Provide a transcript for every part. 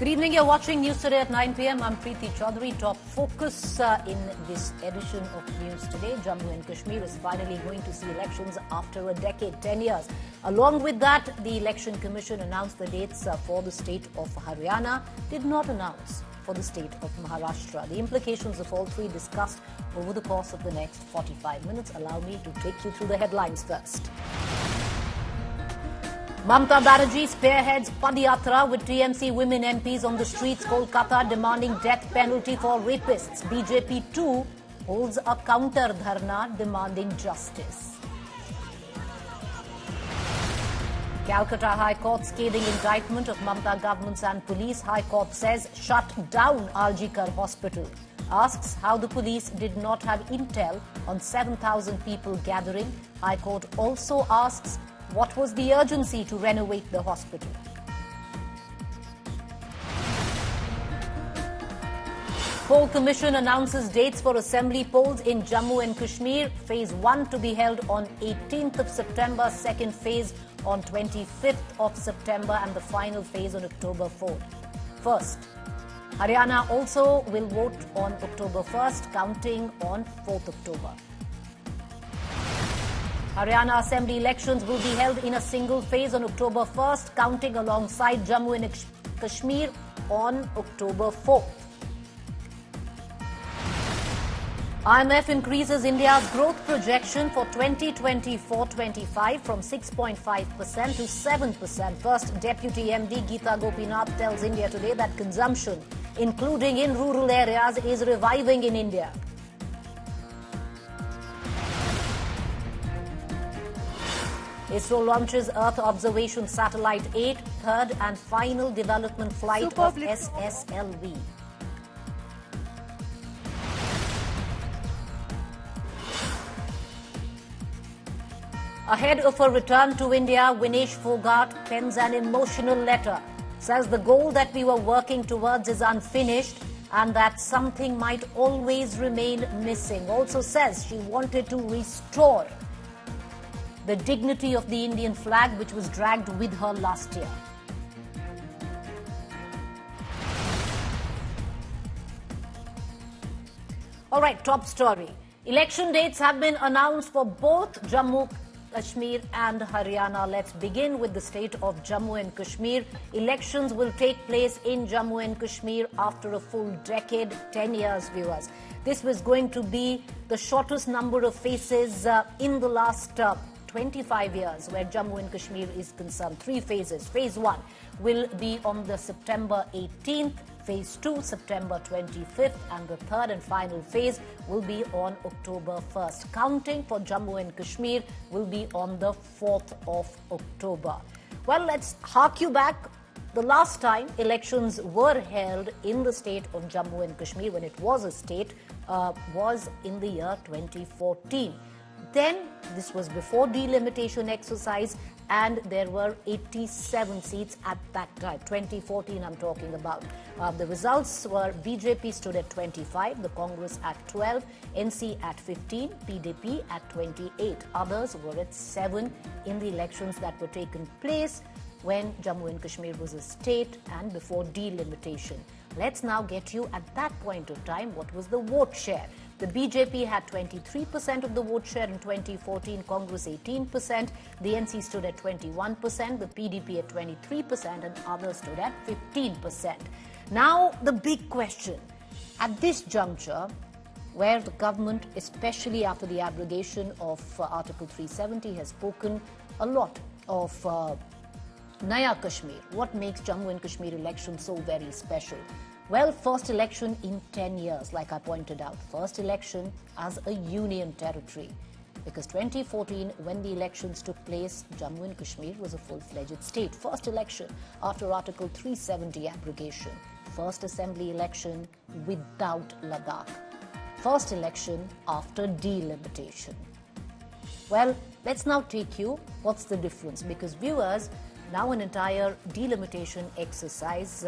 Good evening. You're watching News Today at 9 p.m. I'm Preeti Choudhry. Top focus in this edition of News Today. Jammu and Kashmir is finally going to see elections after a decade, 10 years. Along with that, the Election Commission announced the dates for the state of Haryana, did not announce for the state of Maharashtra. The implications of all three discussed over the course of the next 45 minutes. Allow me to take you through the headlines first. Mamata Banerjee spearheads Padayatra with TMC women MPs on the streets Kolkata demanding death penalty for rapists. BJP too holds a counter dharna demanding justice. Calcutta High Court scathing indictment of Mamata governments and police. High Court says shut down RG Kar Hospital. Asks how the police did not have intel on 7,000 people gathering. High Court also asks what was the urgency to renovate the hospital. Poll Commission announces dates for assembly polls in Jammu and Kashmir. Phase 1 to be held on 18th of September, second phase on 25th of September and the final phase on October 4th. First, Haryana also will vote on October 1st, counting on 4th October. Haryana Assembly elections will be held in a single phase on October 1st, counting alongside Jammu and Kashmir on October 4th. IMF increases India's growth projection for 2024-25 from 6.5% to 7%. First Deputy MD Geeta Gopinath tells India Today that consumption, including in rural areas, is reviving in India. ISRO launches Earth Observation Satellite 8, third and final development flight of SSLV. Ahead of a return to India, Vinesh Fogart pens an emotional letter. Says the goal that we were working towards is unfinished and that something might always remain missing. Also says she wanted to restore the dignity of the Indian flag, which was dragged with her last year. All right, top story. Election dates have been announced for both Jammu, Kashmir and Haryana. Let's begin with the state of Jammu and Kashmir. Elections will take place in Jammu and Kashmir after a full decade, 10 years, viewers. This was going to be the shortest number of phases in the last 25 years where Jammu and Kashmir is concerned. Three phases. Phase 1 will be on the September 18th, Phase 2 September 25th, and the third and final phase will be on October 1st. Counting for Jammu and Kashmir will be on the 4th of October. Well, let's hark you back. The last time elections were held in the state of Jammu and Kashmir, when it was a state, was in the year 2014. Then, this was before delimitation exercise, and there were 87 seats at that time. 2014 I'm talking about. The results were BJP stood at 25, the Congress at 12, NC at 15, PDP at 28. Others were at 7 in the elections that were taken place when Jammu and Kashmir was a state and before delimitation. Let's now get you at that point of time what was the vote share. The BJP had 23% of the vote share in 2014, Congress 18%, the NC stood at 21%, the PDP at 23%, and others stood at 15%. Now, the big question, at this juncture, where the government, especially after the abrogation of Article 370, has spoken a lot of Naya Kashmir, what makes Jammu and Kashmir election so very special? Well, first election in 10 years, like I pointed out. First election as a union territory. Because 2014, when the elections took place, Jammu and Kashmir was a full-fledged state. First election after Article 370 abrogation. First assembly election without Ladakh. First election after delimitation. Well, let's now take you what's the difference. Because viewers, now an entire delimitation exercise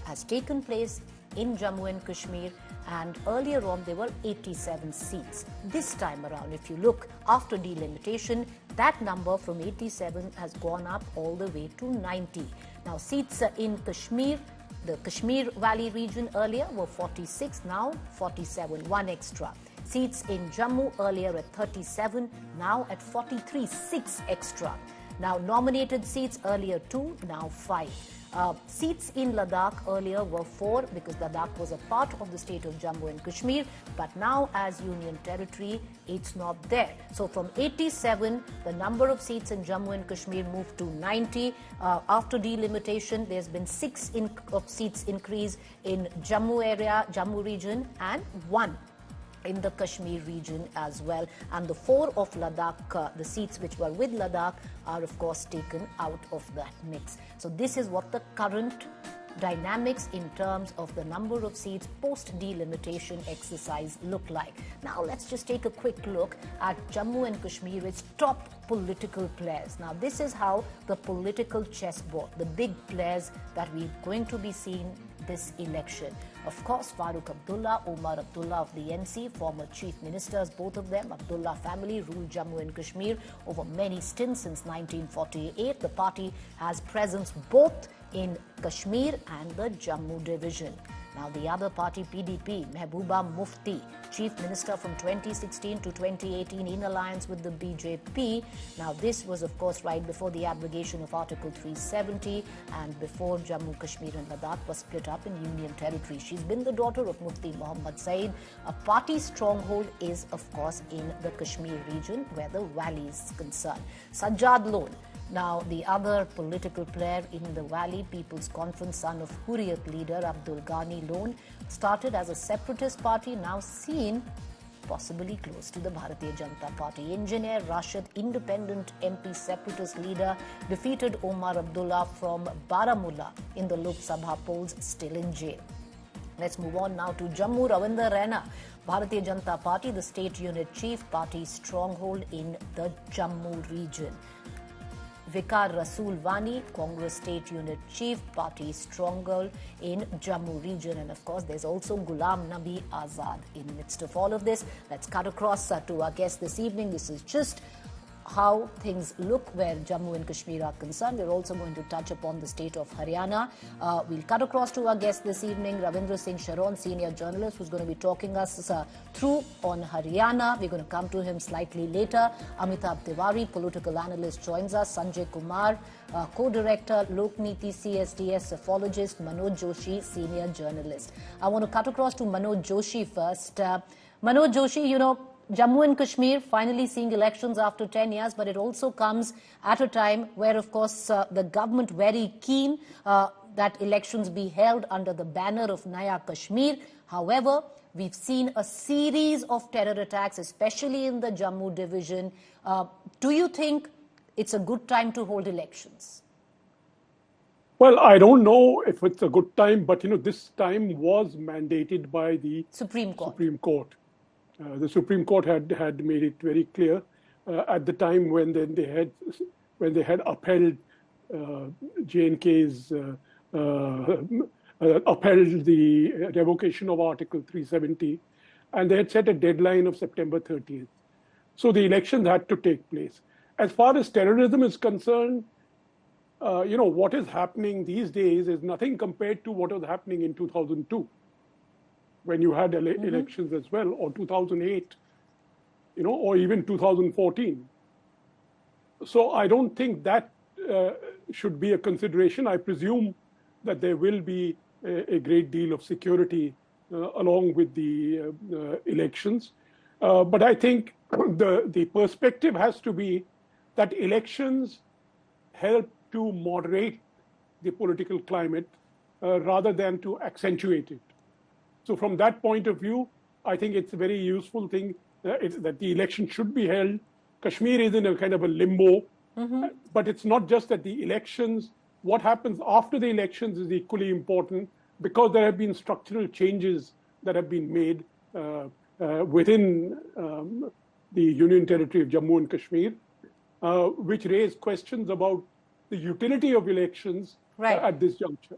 has taken place in Jammu and Kashmir, and earlier on there were 87 seats. This time around, if you look after delimitation, that number from 87 has gone up all the way to 90. Now, seats in Kashmir The Kashmir Valley region earlier were 46, now 47, one extra. Seats in Jammu earlier at 37, now at 43, 6 extra. Now nominated seats earlier 2, now 5. Seats in Ladakh earlier were 4 because Ladakh was a part of the state of Jammu and Kashmir, but now as union territory, it's not there. So from 87, the number of seats in Jammu and Kashmir moved to 90. After delimitation, there's been 6 of seats increase in Jammu area, Jammu region, and 1 in the Kashmir region as well. And the 4 of Ladakh, the seats which were with Ladakh, are of course taken out of that mix. So this is what the current dynamics in terms of the number of seats post-delimitation exercise look like. Now let's just take a quick look at Jammu and Kashmir's top political players. Now this is how the political chessboard, the big players that we're going to be seeing this election. Of course, Farooq Abdullah, Omar Abdullah of the NC, former chief ministers, both of them. Abdullah family ruled Jammu and Kashmir over many stints since 1948. The party has presence both in Kashmir and the Jammu division. Now the other party, PDP, Mehbooba Mufti, chief minister from 2016 to 2018 in alliance with the BJP. Now this was of course right before the abrogation of Article 370 and before Jammu, Kashmir and Ladakh was split up in union territory. She's been the daughter of Mufti Muhammad Saeed. A party stronghold is of course in the Kashmir region where the valley is concerned. Sajjad Lone, now the other political player in the valley, People's Conference, son of Hurriyat leader Abdul Ghani Lone, started as a separatist party, now seen possibly close to the Bharatiya Janata Party. Engineer Rashid, independent MP separatist leader, defeated Omar Abdullah from Baramulla in the Lok Sabha polls, still in jail. Let's move on now to Jammu. Ravinder Raina, Bharatiya Janata Party, the state unit chief, party stronghold in the Jammu region. Vikar Rasool Wani, Congress State Unit Chief, party stronghold in Jammu region. And of course, there's also Ghulam Nabi Azad in the midst of all of this. Let's cut across to our guest this evening. This is just how things look where Jammu and Kashmir are concerned. We're also going to touch upon the state of Haryana. We'll cut across to our guest this evening, Ravindra Singh Sharon, senior journalist, who's going to be talking us through on Haryana. We're going to come to him slightly later. Amitabh Tiwari, political analyst, joins us. Sanjay Kumar, co-director, Lokniti CSDS psephologist. Manoj Joshi, senior journalist. I want to cut across to Manoj Joshi first. Manoj Joshi, you know, Jammu and Kashmir finally seeing elections after 10 years, but it also comes at a time where, of course, the government very keen that elections be held under the banner of Naya Kashmir. However, we've seen a series of terror attacks, especially in the Jammu division. Do you think it's a good time to hold elections? Well, I don't know if it's a good time, but, you know, this time was mandated by the Supreme Court. The Supreme Court had made it very clear at the time when they had upheld J&K's upheld the revocation of Article 370, and they had set a deadline of September 30th. So the elections had to take place. As far as terrorism is concerned, you know, what is happening these days is nothing compared to what was happening in 2002. When you had elections as well, or 2008, you know, or even 2014. So I don't think that should be a consideration. I presume that there will be a great deal of security along with the elections. But I think the perspective has to be that elections help to moderate the political climate rather than to accentuate it. So from that point of view, I think it's a very useful thing that the election should be held. Kashmir is in a kind of a limbo, but it's not just that the elections, what happens after the elections is equally important because there have been structural changes that have been made within the Union Territory of Jammu and Kashmir, which raise questions about the utility of elections at this juncture.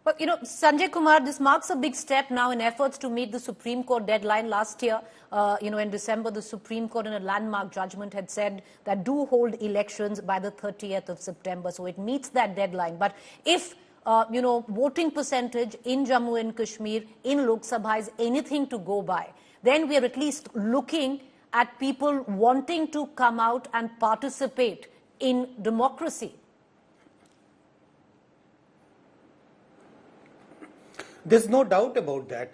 But, you know, Sanjay Kumar, this marks a big step now in efforts to meet the Supreme Court deadline. Last year, you know, in December, the Supreme Court in a landmark judgment had said that do hold elections by the 30th of September. So it meets that deadline. But if voting percentage in Jammu and Kashmir in Lok Sabha is anything to go by, then we are at least looking at people wanting to come out and participate in democracy. There's no doubt about that.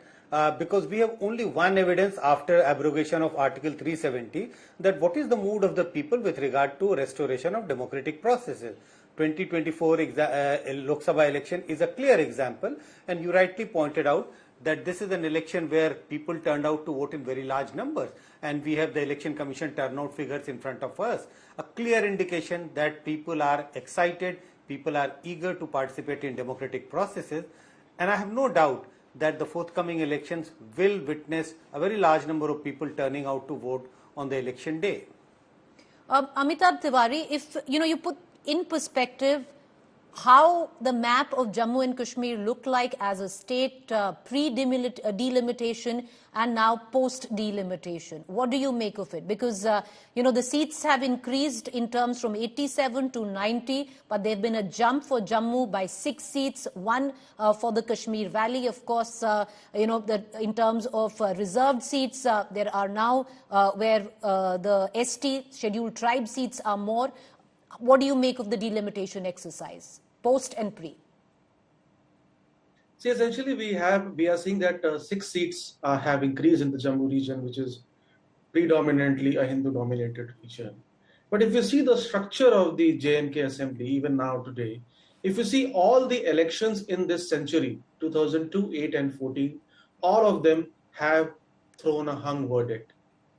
Because we have only one evidence after abrogation of Article 370 that what is the mood of the people with regard to restoration of democratic processes. 2024 Lok Sabha election is a clear example, and you rightly pointed out that this is an election where people turned out to vote in very large numbers, and we have the Election Commission turnout figures in front of us, a clear indication that people are excited, people are eager to participate in democratic processes, and I have no doubt that the forthcoming elections will witness a very large number of people turning out to vote on the election day. Amitabh Tiwari, if you put in perspective how the map of Jammu and Kashmir looked like as a state pre-delimitation and now post-delimitation. What do you make of it? Because, the seats have increased in terms from 87 to 90, but there have been a jump for Jammu by 6 seats, 1 for the Kashmir Valley. Of course, in terms of reserved seats, there are now where the ST, scheduled tribe seats are more. What do you make of the delimitation exercise, post and pre? See, essentially, we are seeing that 6 seats have increased in the Jammu region, which is predominantly a Hindu-dominated region. But if you see the structure of the J&K Assembly, even now today, if you see all the elections in this century, 2002, 8 and 14, all of them have thrown a hung verdict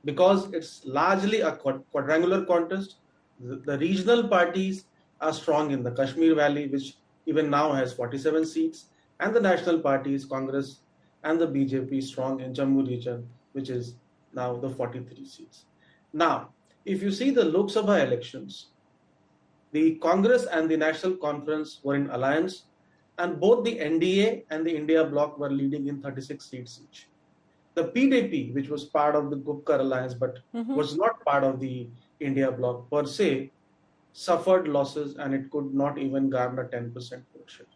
because it's largely a quadrangular contest. The regional parties are strong in the Kashmir Valley, which even now has 47 seats, and the national parties, Congress and the BJP, strong in Jammu region, which is now the 43 seats. Now, if you see the Lok Sabha elections, the Congress and the National Conference were in alliance, and both the NDA and the India bloc were leading in 36 seats each. The PDP, which was part of the Gupkar alliance but was not part of the India bloc per se, suffered losses and it could not even garner 10% vote share.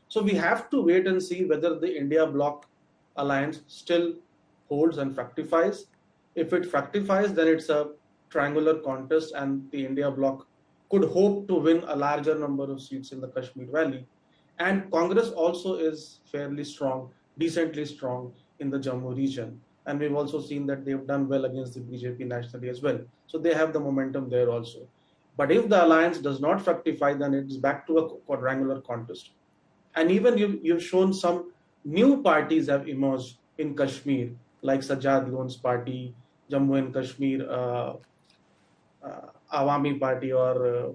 So we have to wait and see whether the India bloc alliance still holds and fructifies. If it fructifies, then it's a triangular contest and the India bloc could hope to win a larger number of seats in the Kashmir Valley. And Congress also is fairly strong, decently strong in the Jammu region. And we've also seen that they've done well against the BJP nationally as well. So they have the momentum there also. But if the alliance does not fructify, then it's back to a quadrangular contest. And even you've shown some new parties have emerged in Kashmir, like Sajjad Loan's party, Jammu and Kashmir Awami party or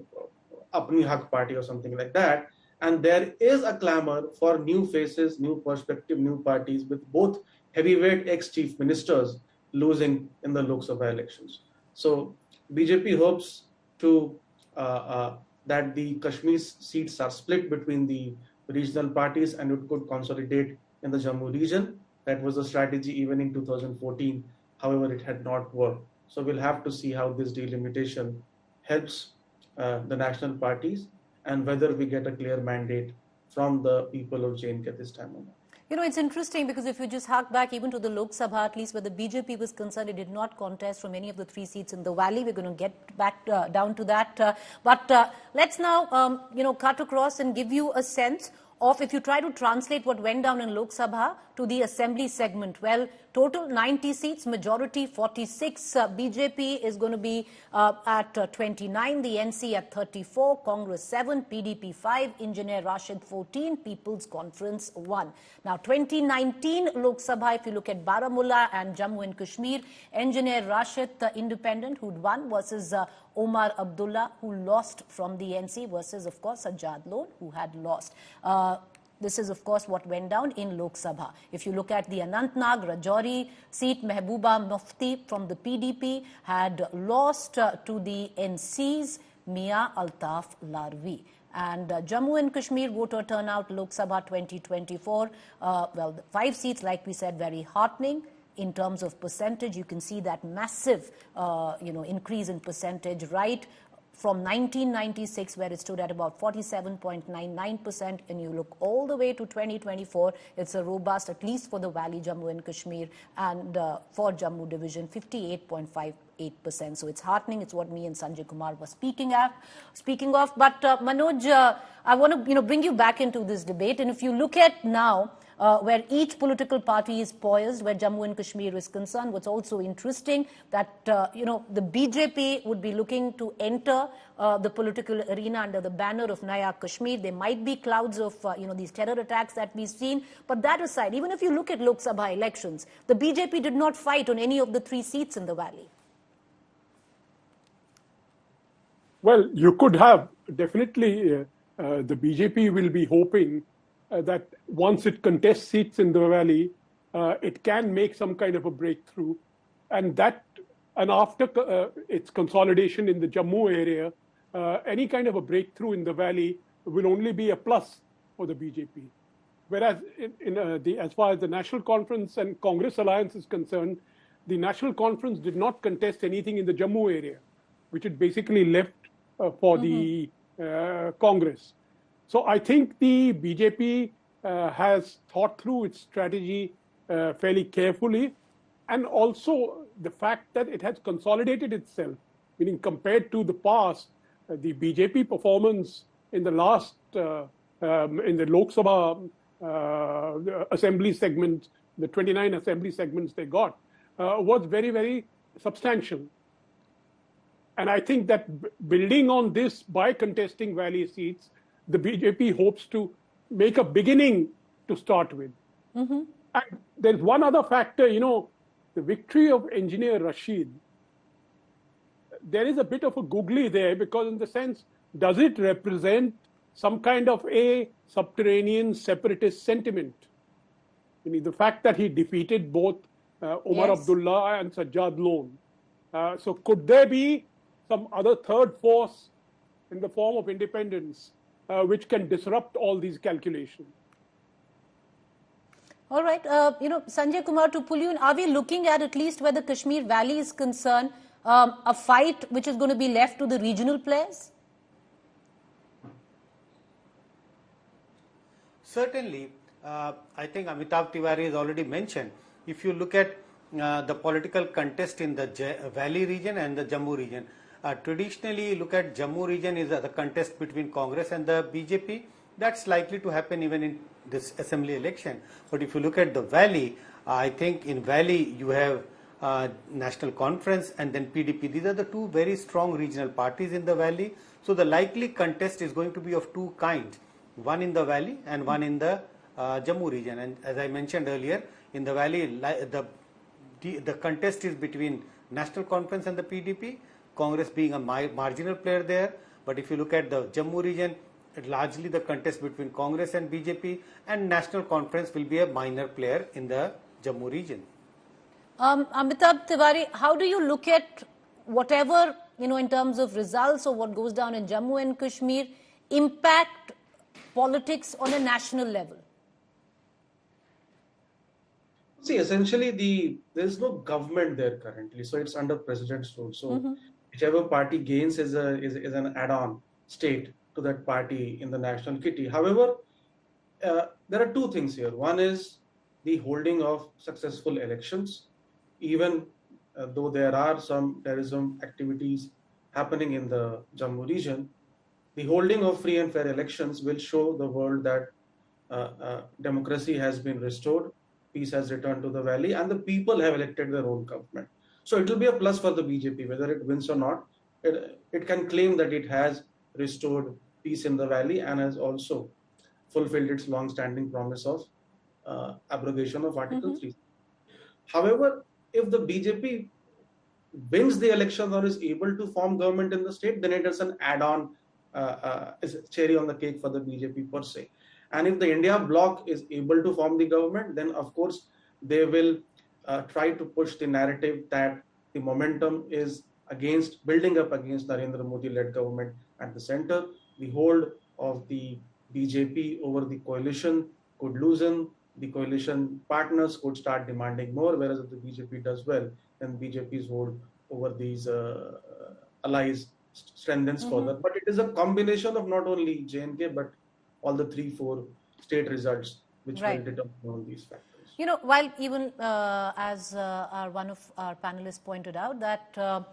Apni Haq party or something like that. And there is a clamor for new faces, new perspective, new parties with both heavyweight ex-chief ministers losing in the Lok Sabha elections. So BJP hopes to that the Kashmir seats are split between the regional parties and it could consolidate in the Jammu region. That was the strategy even in 2014. However, it had not worked. So we'll have to see how this delimitation helps the national parties and whether we get a clear mandate from the people of J&K this time or not. It's interesting because if you just hark back even to the Lok Sabha, at least where the BJP was concerned, it did not contest from any of the 3 seats in the valley. We're going to get back down to that. But let's now, cut across and give you a sense of, if you try to translate what went down in Lok Sabha to the assembly segment. Well, total 90 seats, majority 46. BJP is going to be at 29, the NC at 34, Congress 7, PDP 5, Engineer Rashid 14, People's Conference 1. Now, 2019 Lok Sabha, if you look at Baramulla and Jammu and Kashmir, Engineer Rashid, the independent, who'd won, versus Omar Abdullah, who lost from the NC, versus, of course, Sajjad Loan, who had lost. This is, of course, what went down in Lok Sabha. If you look at the Anantnag, Rajouri seat, Mehbooba Mufti from the PDP had lost to the NC's Mia Altaf Larvi. And Jammu and Kashmir voter turnout, Lok Sabha 2024, the 5 seats, like we said, very heartening. In terms of percentage, you can see that massive, increase in percentage, right? from 1996, where it stood at about 47.99%, and you look all the way to 2024, it's a robust, at least for the Valley, Jammu and Kashmir, and for Jammu division, 58.58%. So it's heartening. It's what me and Sanjay Kumar were speaking of. But Manoj, I want to bring you back into this debate. And if you look at now, where each political party is poised, where Jammu and Kashmir is concerned, what's also interesting that the BJP would be looking to enter the political arena under the banner of Naya Kashmir. There might be clouds of these terror attacks that we've seen, but that aside, even if you look at Lok Sabha elections, the BJP did not fight on any of the 3 seats in the valley. Well, you could have definitely the BJP will be hoping that once it contests seats in the valley, it can make some kind of a breakthrough, and after its consolidation in the Jammu area, any kind of a breakthrough in the valley will only be a plus for the BJP. Whereas as far as the National Conference and Congress alliance is concerned, the National Conference did not contest anything in the Jammu area, which it basically left for the Congress. So I think the BJP has thought through its strategy fairly carefully, and also the fact that it has consolidated itself, meaning compared to the past, the BJP performance in the last, in the Lok Sabha assembly segments, the 29 assembly segments they got, was very, very substantial. And I think that building on this by contesting valley seats, the BJP hopes to make a beginning to start with. And there's one other factor, the victory of Engineer Rashid. There is a bit of a googly there, because in the sense, does it represent some kind of a subterranean separatist sentiment? The fact that he defeated both Omar Abdullah and Sajjad Lone. So could there be some other third force in the form of independence which can disrupt all these calculations? All right. Sanjay Kumar, to pull you in, are we looking at least where the Kashmir Valley is concerned, a fight which is going to be left to the regional players? Certainly. I think Amitav Tiwari has already mentioned, if you look at the political contest in the Valley region and the Jammu region, traditionally you look at Jammu region is the contest between Congress and the BJP. That's likely to happen even in this assembly election. But if you look at the Valley, I think in Valley you have National Conference and then PDP. These are the 2 very strong regional parties in the Valley. So the likely contest is going to be of 2 kinds, one in the Valley and one in the Jammu region. And as I mentioned earlier, in the Valley, the contest is between National Conference and the PDP, Congress being a marginal player there. But if you look at the Jammu region, largely the contest between Congress and BJP, and National Conference will be a minor player in the Jammu region. Amitav Tiwari, how do you look at whatever, in terms of results or what goes down in Jammu and Kashmir, impact politics on a national level? See, essentially, there's no government there currently, so it's under president's rule. So whichever party gains is an add-on state to that party in the national kitty. However, there are 2 things here. One is the holding of successful elections, even though there are some terrorism activities happening in the Jammu region. The holding of free and fair elections will show the world that democracy has been restored, peace has returned to the valley, and the people have elected their own government. So it will be a plus for the BJP, whether it wins or not. It can claim that it has restored peace in the valley and has also fulfilled its long-standing promise of abrogation of Article 3. However, if the BJP wins the election or is able to form government in the state, then it is an add-on, is a cherry on the cake for the BJP per se. And if the India bloc is able to form the government, then of course they will try to push the narrative that the momentum is building up against Narendra Modi-led government at the center. The hold of the BJP over the coalition could loosen. The coalition partners could start demanding more, whereas if the BJP does well, then BJP's hold over these allies strengthens further. But it is a combination of not only J&K, but all the 3-4 state results, which will determine all these factors. You know, while even as one of our panelists pointed out that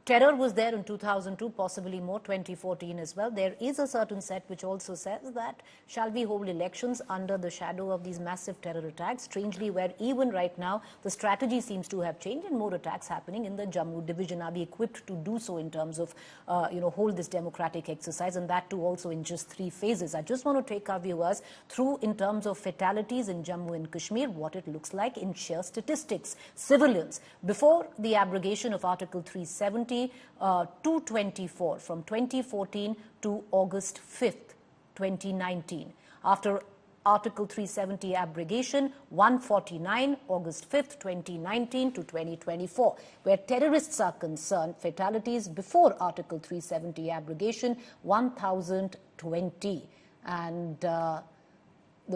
terror was there in 2002, possibly more, 2014 as well. There is a certain set which also says that shall we hold elections under the shadow of these massive terror attacks, strangely where even right now the strategy seems to have changed and more attacks happening in the Jammu division. Are we equipped to do so in terms of, hold this democratic exercise, and that too also in just 3 phases? I just want to take our viewers through in terms of fatalities in Jammu and Kashmir, what it looks like in sheer statistics. Civilians, before the abrogation of Article 370, 224 from 2014 to August 5th, 2019. After Article 370 abrogation, 149, August 5th, 2019 to 2024. Where terrorists are concerned, fatalities before Article 370 abrogation, 1,020. And the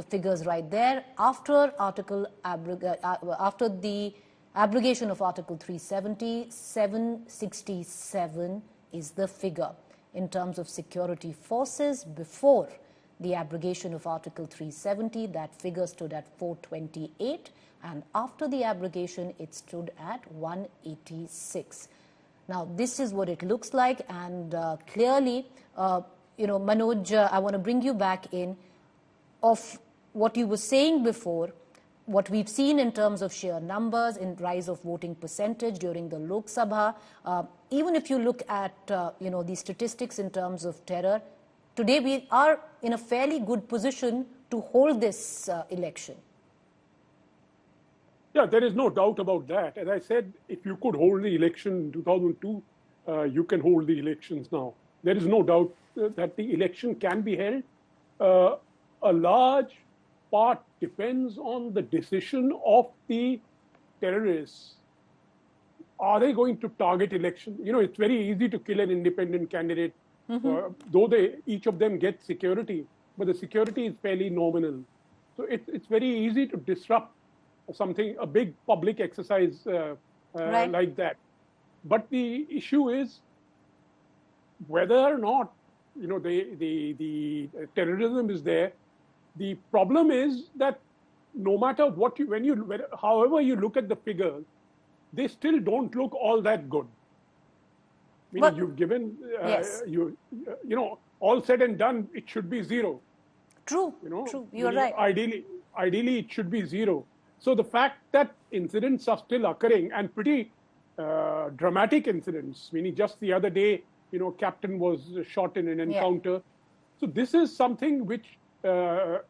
figures right there, after the abrogation of Article 370, 767 is the figure. In terms of security forces, before the abrogation of Article 370, that figure stood at 428, and after the abrogation, it stood at 186. Now, this is what it looks like, and clearly, Manoj, I want to bring you back in of what you were saying before. What we've seen in terms of sheer numbers, in rise of voting percentage during the Lok Sabha, even if you look at, the statistics in terms of terror, today we are in a fairly good position to hold this election. Yeah, there is no doubt about that. As I said, if you could hold the election in 2002, you can hold the elections now. There is no doubt that the election can be held. A large part depends on the decision of the terrorists. Are they going to target election? It's very easy to kill an independent candidate, though each of them get security, but the security is fairly nominal. So it's very easy to disrupt a big public exercise like that. But the issue is whether or not, the terrorism is there. The problem is that no matter however you look at the figures, they still don't look all that good. You've given, yes. All said and done, it should be 0. True, true. You're right. Ideally, it should be 0. So the fact that incidents are still occurring, and pretty dramatic incidents, meaning just the other day, captain was shot in an encounter. Yeah. So this is something which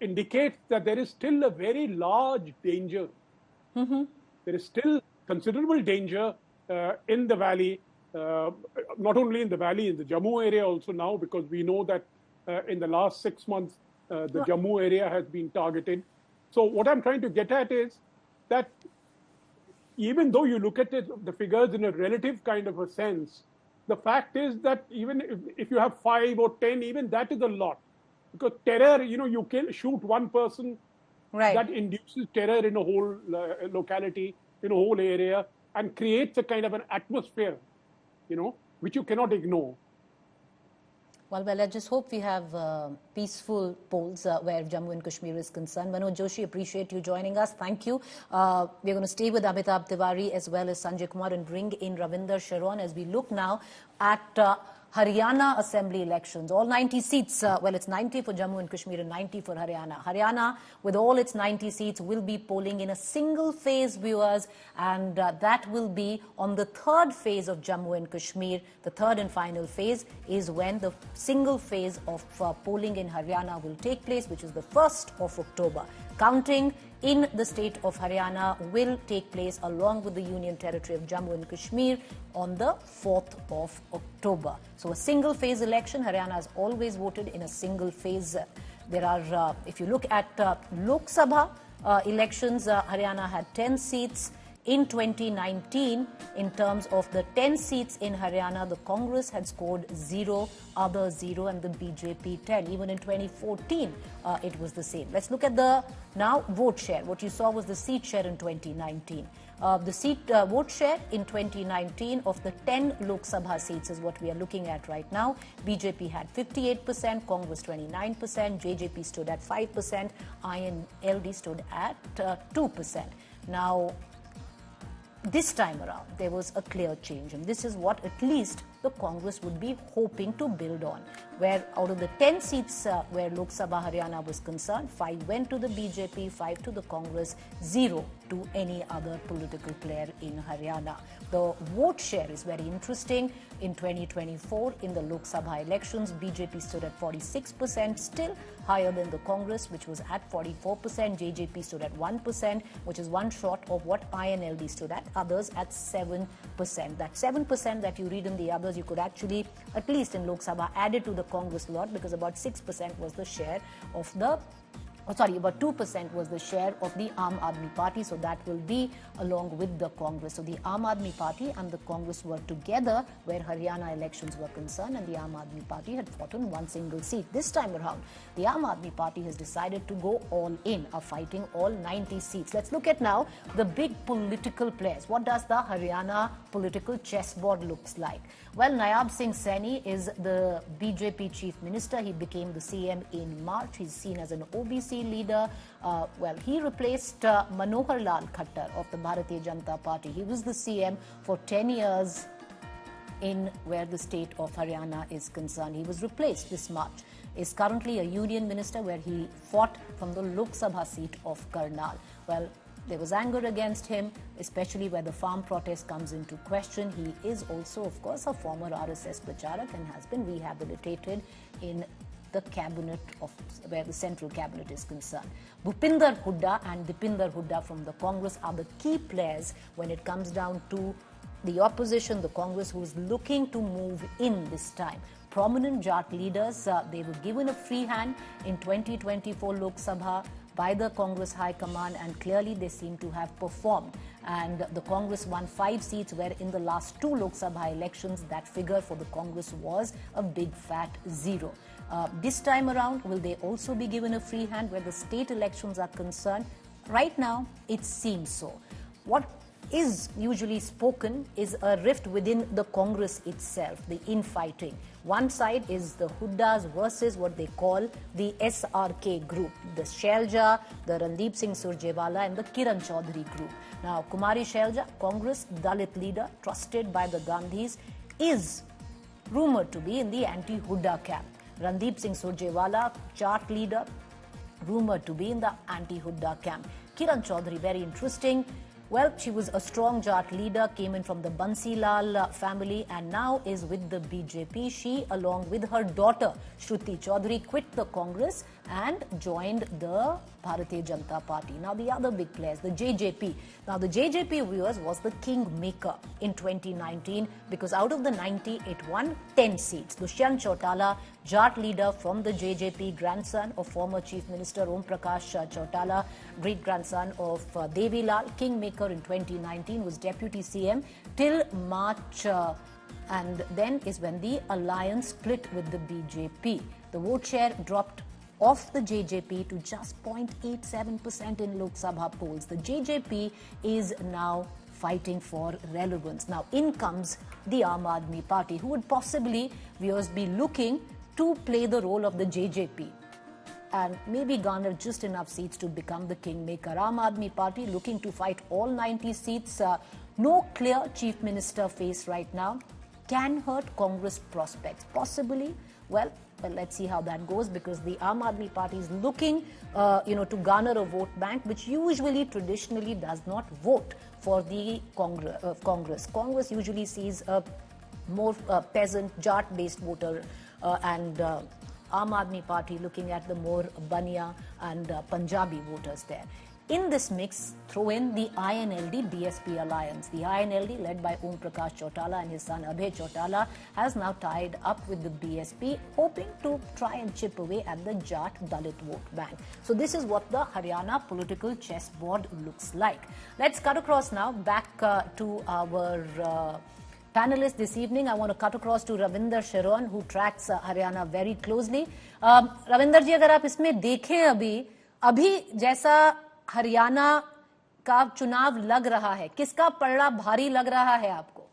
indicates that there is still a very large danger. There is still considerable danger in the valley, not only in the valley, in the Jammu area also now, because we know that in the last 6 months, the Jammu area has been targeted. So what I'm trying to get at is that even though you look at the figures in a relative kind of a sense, the fact is that even if you have 5 or 10, even that is a lot. Because terror, you shoot one person, that induces terror in a whole locality, in a whole area, and creates a kind of an atmosphere, which you cannot ignore. Well, I just hope we have peaceful polls where Jammu and Kashmir is concerned. Manoj Joshi, appreciate you joining us. Thank you. We're going to stay with Amitabh Tiwari as well as Sanjay Kumar and bring in Ravinder Sharon as we look now at Haryana Assembly elections. All 90 seats, it's 90 for Jammu and Kashmir and 90 for Haryana. Haryana, with all its 90 seats, will be polling in a single phase, viewers, and that will be on the 3rd phase of Jammu and Kashmir. The 3rd and final phase is when the single phase of polling in Haryana will take place, which is the 1st of October. Counting in the state of Haryana will take place along with the Union Territory of Jammu and Kashmir on the 4th of October. So a single phase election. Haryana has always voted in a single phase. There are, if you look at Lok Sabha elections, Haryana had 10 seats. In 2019, in terms of the 10 seats in Haryana, the Congress had scored 0, others 0, and the BJP 10. Even in 2014, it was the same. Let's look at the now vote share. What you saw was the seat share in 2019. The vote share in 2019 of the 10 Lok Sabha seats is what we are looking at right now. BJP had 58%, Congress 29%, JJP stood at 5%, INLD stood at 2%. Now, this time around, there was a clear change, and this is what at least the Congress would be hoping to build on, where out of the 10 seats where Lok Sabha Haryana was concerned, 5 went to the BJP, 5 to the Congress, 0 to any other political player in Haryana. The vote share is very interesting. In 2024, in the Lok Sabha elections, BJP stood at 46%, still higher than the Congress, which was at 44%. JJP stood at 1%, which is one short of what INLD stood at, others at 7%. That 7% that you read in the others, you could actually, at least in Lok Sabha, add it to the Congress lot, because about 6% was the share of the about 2% was the share of the Aam Aadmi Party, so that will be along with the Congress. So the Aam Aadmi Party and the Congress were together where Haryana elections were concerned, and the Aam Aadmi Party had fought on one single seat. This time around, the Aam Aadmi Party has decided to go all in, are fighting all 90 seats. Let's look at now the big political players. What does the Haryana political chessboard looks like? Well, Nayab Singh Saini is the BJP chief minister. He became the CM in March. He's seen as an OBC leader. He replaced Manohar Lal Khattar of the Bharatiya Janata Party. He was the CM for 10 years in where the state of Haryana is concerned. He was replaced this March. Is currently a union minister where he fought from the Lok Sabha seat of Karnal. Well, there was anger against him, especially where the farm protest comes into question. He is also, of course, a former RSS Pracharak and has been rehabilitated in the cabinet of where the central cabinet is concerned. Bhupinder Hooda and Dipinder Hooda from the Congress are the key players when it comes down to the opposition, the Congress, who is looking to move in this time. Prominent Jat leaders, they were given a free hand in 2024 Lok Sabha by the Congress High Command, and clearly they seem to have performed. And the Congress won 5 seats, where in the last 2 Lok Sabha elections, that figure for the Congress was a big fat 0. This time around, will they also be given a free hand where the state elections are concerned? Right now, it seems so. What is usually spoken is a rift within the Congress itself, the infighting. One side is the Hoodas versus what they call the SRK group, the Shailja, the Randeep Singh Surjewala and the Kiran Choudhry group. Now, Kumari Shailja, Congress Dalit leader, trusted by the Gandhis, is rumored to be in the anti-Hooda camp. Randeep Singh Surjewala, Jat leader, rumored to be in the anti-Hooda camp. Kiran Choudhry, very interesting. Well, she was a strong Jat leader, came in from the Bansilal family and now is with the BJP. She, along with her daughter, Shruti Choudhary, quit the Congress and joined the Bharatiya Janata Party. Now, the other big players, the JJP. Now, the JJP, viewers, was the kingmaker in 2019 because out of the 90, it won 10 seats. Dushyant Chautala, Jat leader from the JJP, grandson of former Chief Minister Om Prakash Chautala, great-grandson of Devi Lal, kingmaker in 2019, was Deputy CM till March, and then is when the alliance split with the BJP. The vote share dropped off the JJP to just 0.87% in Lok Sabha polls. The JJP is now fighting for relevance. Now, in comes the Aam Aadmi Party, who would possibly, viewers, be looking to play the role of the JJP and maybe garner just enough seats to become the kingmaker. Aam Aadmi Party looking to fight all 90 seats. No clear chief minister face right now. Can hurt Congress prospects. Possibly. Well, let's see how that goes, because the Aam Aadmi Party is looking, to garner a vote bank, which usually, traditionally, does not vote for the Congress. Congress usually sees a more peasant, Jat-based voter, and Aam Aadmi Party looking at the more Bania and Punjabi voters there. In this mix, throw in the INLD-BSP alliance. The INLD, led by Om Prakash Chautala and his son Abhay Chautala, has now tied up with the BSP, hoping to try and chip away at the Jat Dalit vote bank. So this is what the Haryana political chessboard looks like. Let's cut across now back to our panelists this evening. I want to cut across to Ravinder Sharon, who tracks Haryana very closely. Ravinder ji, अगर आप इसमें देखें अभी जैसा हरियाणा का चुनाव लग रहा है, किसका पलड़ा भारी लग रहा है आपको?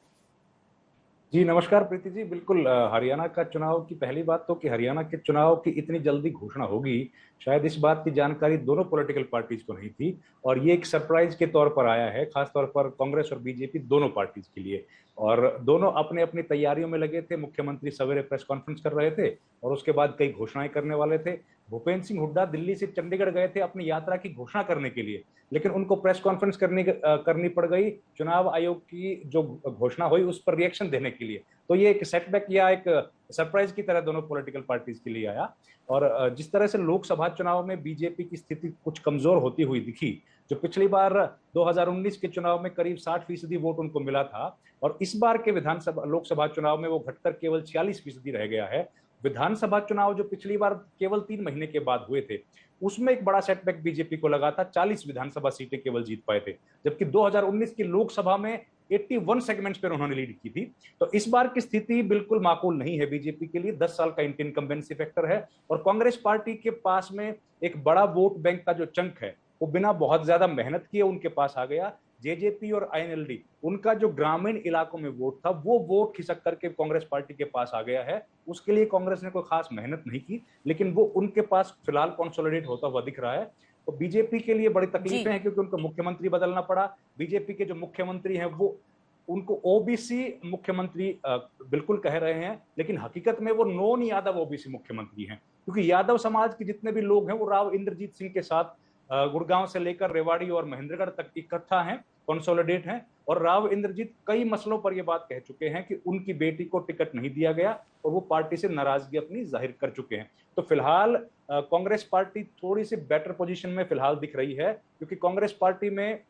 जी नमस्कार प्रीति जी, बिल्कुल हरियाणा का चुनाव की पहली बात तो कि हरियाणा के चुनाव की इतनी जल्दी घोषणा होगी, शायद इस बात की जानकारी दोनों पॉलिटिकल पार्टीज को नहीं थी और ये एक सरप्राइज के तौर पर आया है, खासतौर पर कांग्रेस और बीजेपी दोनों पार्टीज के लिए। और दोनों अपने अपनी तैयारियों में लगे थे। मुख्यमंत्री सवेरे प्रेस कॉन्फ्रेंस कर रहे थे और उसके बाद कई घोषणाएं करने वाले थे। भूपेंद्र सिंह हुड्डा दिल्ली से चंडीगढ़ गए थे अपनी यात्रा की घोषणा करने के लिए, लेकिन उनको प्रेस कॉन्फ्रेंस करनी पड़ गई चुनाव आयोग की जो घोषणा हुई उस पर रिएक्शन देने के लिए। तो ये एक सेटबैक या एक सरप्राइज की तरह दोनों पॉलिटिकल पार्टीज के लिए आया। और जिस तरह से लोकसभा चुनाव में बीजेपी की स्थिति कुछ कमजोर होती हुई दिखी, जो पिछली बार 2019 के चुनाव में करीब 60% वोट उनको मिला था और इस बार के लोकसभा चुनाव में वो घटकर केवल 46% रह गया है। विधानसभा चुनाव जो पिछली बार केवल 3 महीने के बाद हुए थे, उसमें एक बड़ा सेटबैक बीजेपी को लगा था, 40 विधानसभा सीटें केवल जीत पाए थे, जबकि 2019 की लोकसभा में 81 सेगमेंट्स पर उन्होंने लीड की थी। तो इस बार की स्थिति बिल्कुल माकूल नहीं है बीजेपी के लिए। 10 साल का इनकम्बेंसी फैक्टर है और कांग्रेस पार्टी के पास में एक बड़ा वोट बैंक का जो चंक है वो बिना बहुत ज्यादा मेहनत किए उनके पास आ गया। जेजेपी और आईएनएलडी, उनका जो ग्रामीण इलाकों में वोट था वो वोट खिसक करके कांग्रेस पार्टी के पास आ गया है। उसके लिए कांग्रेस ने कोई खास मेहनत नहीं की, लेकिन वो उनके पास फिलहाल कंसोलिडेट होता हुआ दिख रहा है। तो बीजेपी के लिए बड़ी तकलीफें हैं क्योंकि उनको मुख्यमंत्री बदलना पड़ा। बीजेपी के जो मुख्यमंत्री हैं वो उनको ओबीसी मुख्यमंत्री बिल्कुल कह रहे हैं, लेकिन हकीकत में वो नॉन यादव ओबीसी मुख्यमंत्री हैं, क्योंकि यादव समाज के जितने भी लोग हैं वो राव इंद्रजीत सिंह के साथ गुड़गांव से लेकर रेवाड़ी और महेंद्रगढ़ तक इकट्ठा हैं, कंसोलिडेट हैं। और राव इंद्रजीत कई मसलों पर यह बात कह चुके हैं कि उनकी बेटी को टिकट नहीं दिया गया और वो पार्टी से नाराजगी अपनी जाहिर कर चुके हैं। तो फिलहाल कांग्रेस पार्टी थोड़ी सी बेटर पोजीशन में फिलहाल दिख रही है, क्योंकि कांग्रेस पार्टी में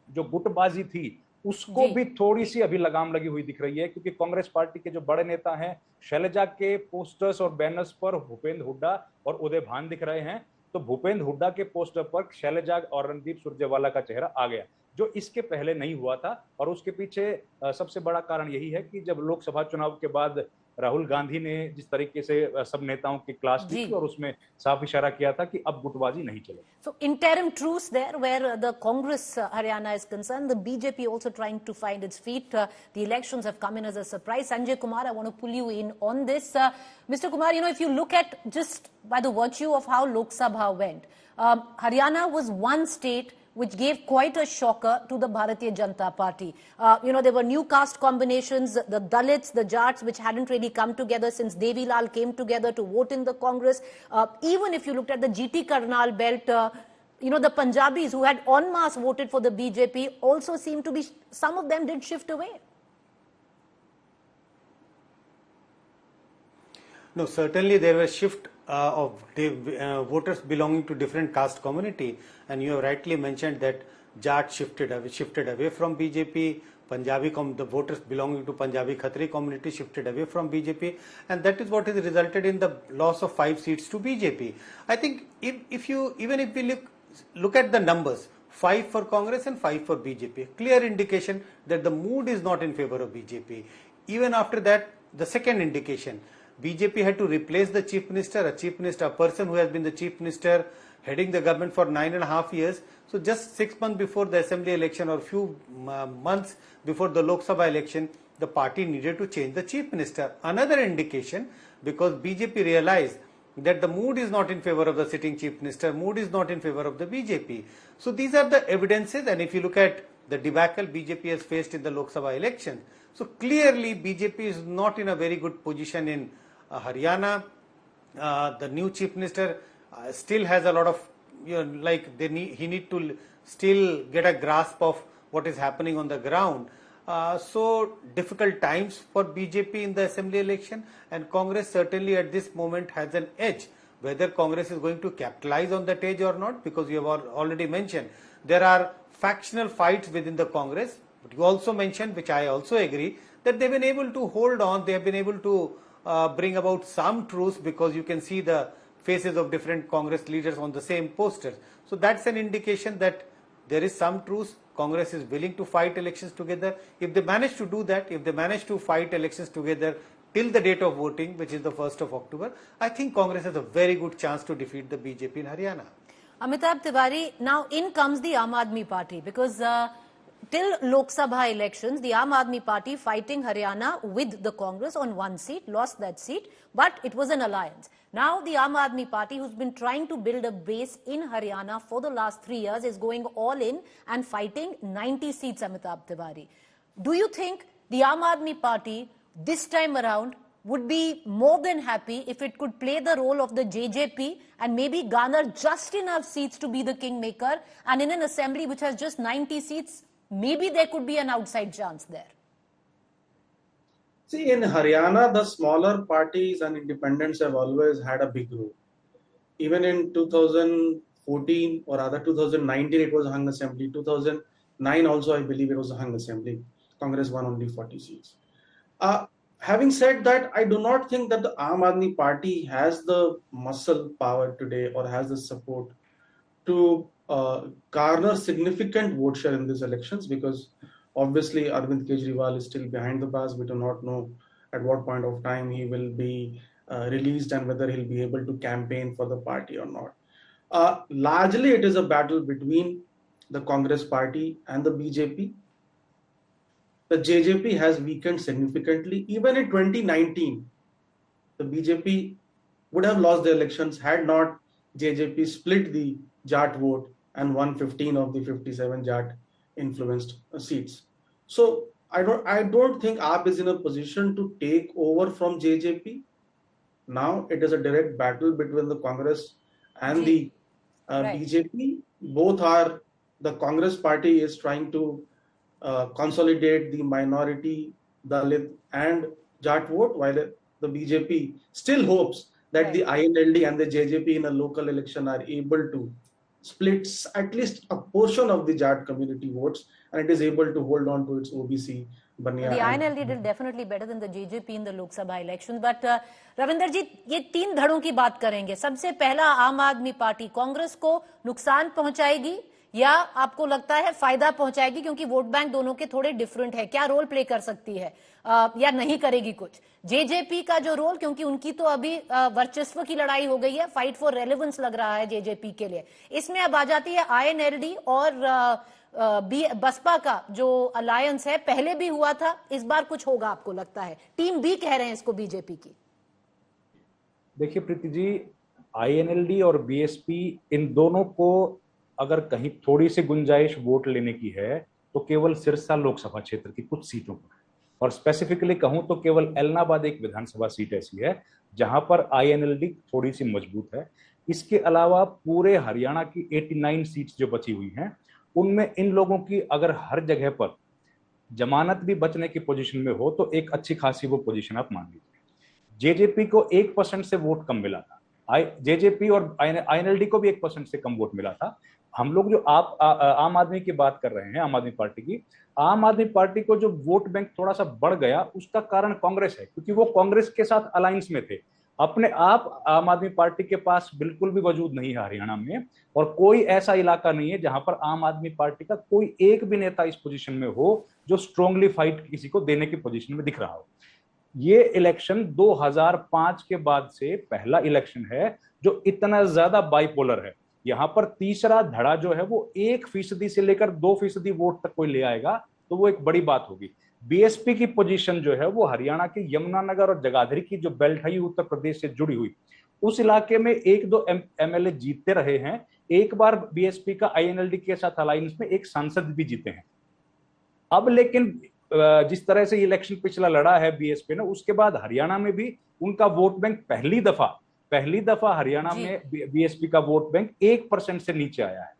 जो गुटबाजी थी उसको भी थोड़ी सी अभी लगाम लगी हुई दिख रही है, क्योंकि कांग्रेस पार्टी के जो बड़े नेता हैं शैलजा के पोस्टर्स और बैनर्स पर भूपेंद्र हुड्डा और उदय भान दिख रहे हैं। तो भूपेंद्र हुड्डा के पोस्टर पर शैलजा और रणदीप सुरजेवाला का चेहरा आ गया, जो इसके पहले नहीं हुआ था। और उसके पीछे सबसे बड़ा कारण यही है कि जब लोकसभा चुनाव के बाद राहुल गांधी ने जिस तरीके से सब नेताओं की क्लास ली थी और उसमें साफ इशारा किया था कि अब गुटबाजी नहीं चलेगी। So interim truce there where the Congress Haryana is concerned, the BJP also trying to find its feet. The elections have come in as a surprise. Sanjay Kumar, I want to pull you in on this. Mr. Kumar, you know, if you look at just by the virtue of how Lok Sabha went, Haryana was one state which gave quite a shocker to the Bharatiya Janata Party. You know, there were new caste combinations, the Dalits, the Jats, which hadn't really come together since Devi Lal came together to vote in the Congress. Even if you looked at the GT Karnal belt, you know, the Punjabis who had en masse voted for the BJP also seemed to be, some of them did shift away. No, certainly there was shift of voters belonging to different caste community, and you have rightly mentioned that Jat shifted away from BJP. The voters belonging to Punjabi Khatri community shifted away from BJP, and that is what has resulted in the loss of 5 seats to BJP. I think if we look at the numbers, 5 for Congress and 5 for BJP, clear indication that the mood is not in favor of BJP. Even after that, the second indication, BJP had to replace the chief minister, a person who has been the chief minister heading the government for 9.5 years. So just 6 months before the assembly election or few months before the Lok Sabha election, the party needed to change the chief minister. Another indication, because BJP realized that the mood is not in favor of the sitting chief minister, mood is not in favor of the BJP. So these are the evidences, and if you look at the debacle BJP has faced in the Lok Sabha election, so clearly BJP is not in a very good position in Haryana. The new chief minister still has a lot of, he need to still get a grasp of what is happening on the ground. So difficult times for BJP in the assembly election, and Congress certainly at this moment has an edge. whether Congress is going to capitalize on that edge or not, because you have already mentioned there are factional fights within the Congress. But you also mentioned, which I also agree, that they've been able to hold on, they have been able to bring about some truce, because you can see the faces of different Congress leaders on the same posters. So that's an indication that there is some truce. Congress is willing to fight elections together. If they manage to do that, if they manage to fight elections together till the date of voting, which is the 1st of October, I think Congress has a very good chance to defeat the BJP in Haryana. Amitabh Tiwari, now in comes the Aam Aadmi Party, because till Lok Sabha elections, the Aam Aadmi Party fighting Haryana with the Congress on one seat, lost that seat, but it was an alliance. Now the Aam Aadmi Party, who's been trying to build a base in Haryana for the last 3 years, is going all in and fighting 90 seats, Amitabh Tiwari. Do you think the Aam Aadmi Party this time around would be more than happy if it could play the role of the JJP and maybe garner just enough seats to be the kingmaker, and in an assembly which has just 90 seats, maybe there could be an outside chance there? See, in Haryana, the smaller parties and independents have always had a big role. Even in 2014 or rather 2019, it was a hung assembly. 2009 also, I believe it was a hung assembly. Congress won only 40 seats. Having said that, I do not think that the Aam Aadmi Party has the muscle power today or has the support to garner significant vote share in these elections, because obviously Arvind Kejriwal is still behind the bars. We do not know at what point of time he will be released and whether he'll be able to campaign for the party or not. Largely, it is a battle between the Congress party and the BJP. The JJP has weakened significantly. Even in 2019, the BJP would have lost the elections had not JJP split the Jat vote and won 15 of the 57 Jat influenced seats. So I don't think AAP is in a position to take over from JJP. Now it is a direct battle between the Congress and the BJP. Both are, the Congress party is trying to consolidate the minority, Dalit and Jat vote, while the BJP still hopes that the INLD and the JJP in a local election are able to split at least a portion of the Jat community votes, and it is able to hold on to its OBC. Bania. The INLD did definitely better than the JJP in the Lok Sabha elections. But Ravinder जी, ये 3 धड़ों की बात करेंगे. सबसे पहला, आम आदमी party Congress को नुकसान पहुंचाएगी या आपको लगता है फायदा पहुंचाएगी, क्योंकि वोट बैंक दोनों के थोड़े डिफरेंट है? क्या रोल प्ले कर सकती है या नहीं करेगी कुछ? जेजेपी का जो रोल, क्योंकि उनकी तो अभी वर्चस्व की लड़ाई हो गई है, फाइट फॉर रेलेवेंस लग रहा है जेजेपी के लिए. इसमें अब आ जाती है आईएनएलडी और बसपा का जो अलायंस है. पहले भी हुआ था, इस बार कुछ होगा आपको लगता है? टीम बी कह रहे हैं इसको बीजेपी की. देखिए प्रीति जी, आईएनएलडी और बीएसपी, इन दोनों को अगर कहीं थोड़ी सी गुंजाइश वोट लेने की है तो केवल सिरसा लोकसभा क्षेत्र की कुछ सीटों पर, और स्पेसिफिकली कहूं तो केवल एलनाबाद एक विधानसभा सीट ऐसी है जहां पर आईएनएलडी थोड़ी सी मजबूत है. इसके अलावा पूरे हरियाणा की 89 सीट्स जो बची हुई हैं, उनमें इन लोगों की अगर हर जगह पर जमानत भी बचने की पोजीशन में हो तो एक अच्छी खासी वो पोजीशन आप मान लीजिए. जेजेपी को 1% से वोट कम मिला था, जेजेपी और आईएनएलडी को भी 1% से कम वोट मिला था. हम लोग जो आम आदमी की बात कर रहे हैं, आम आदमी पार्टी की, आम आदमी पार्टी को जो वोट बैंक थोड़ा सा बढ़ गया, उसका कारण कांग्रेस है, क्योंकि वो कांग्रेस के साथ अलायंस में थे. अपने आप आम आदमी पार्टी के पास बिल्कुल भी वजूद नहीं है हरियाणा में, और कोई ऐसा इलाका नहीं है जहां पर आम आदमी पार्टी का कोई एक भी नेता इस पोजीशन में हो जो स्ट्रांगली फाइट किसी को देने की पोजीशन में दिख रहा हो. ये इलेक्शन 2005 के बाद से पहला इलेक्शन है जो इतना ज्यादा बाइपोलर है. यहां पर तीसरा धड़ा जो है वो 1% से लेकर 2% वोट तक कोई ले आएगा तो वो एक बड़ी बात होगी. बीएसपी की पोजीशन जो है वो हरियाणा के यमुनानगर और जगाधरी की जो बेल्ट है उत्तर प्रदेश से जुड़ी हुई, उस इलाके में 1-2 एमएलए जीतते रहे हैं. एक बार बीएसपी का आईएनएलडी के साथ अलायंस में एक सांसद भी जीते हैं. अब लेकिन जिस तरह से इलेक्शन पिछला लड़ा है बीएसपी ने, उसके बाद हरियाणा में भी उनका वोट बैंक पहली दफा हरियाणा में बीएसपी का वोट बैंक 1% से नीचे आया है.